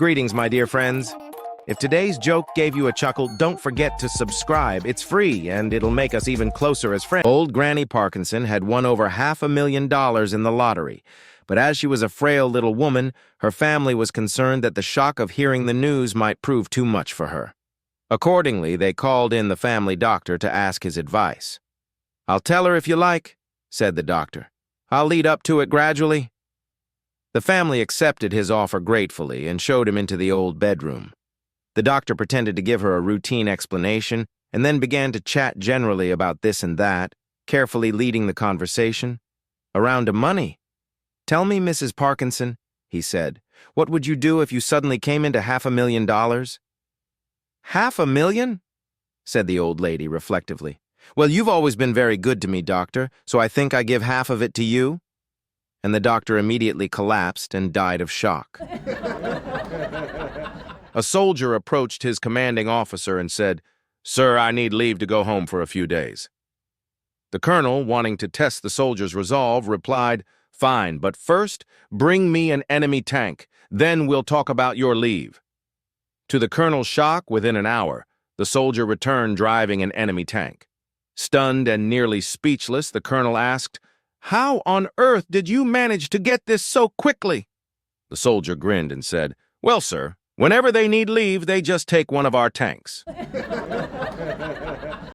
Greetings, my dear friends. If today's joke gave you a chuckle, don't forget to subscribe. It's free, and it'll make us even closer as friends. Old Granny Parkinson had won over $500,000 in the lottery, but as she was a frail little woman, her family was concerned that the shock of hearing the news might prove too much for her. Accordingly, they called in the family doctor to ask his advice. "I'll tell her if you like," said the doctor. "I'll lead up to it gradually." The family accepted his offer gratefully and showed him into the old bedroom. The doctor pretended to give her a routine explanation and then began to chat generally about this and that, carefully leading the conversation around to money. "Tell me, Mrs. Parkinson," he said, "what would you do if you suddenly came into $500,000? "$500,000? said the old lady reflectively. "Well, you've always been very good to me, doctor, so I think I give half of it to you." And the doctor immediately collapsed and died of shock. A soldier approached his commanding officer and said, "Sir, I need leave to go home for a few days." The colonel, wanting to test the soldier's resolve, replied, "Fine, but first, bring me an enemy tank. Then we'll talk about your leave." To the colonel's shock, within an hour, the soldier returned driving an enemy tank. Stunned and nearly speechless, the colonel asked, "How on earth did you manage to get this so quickly?" The soldier grinned and said, "Well, sir, whenever they need leave, they just take one of our tanks."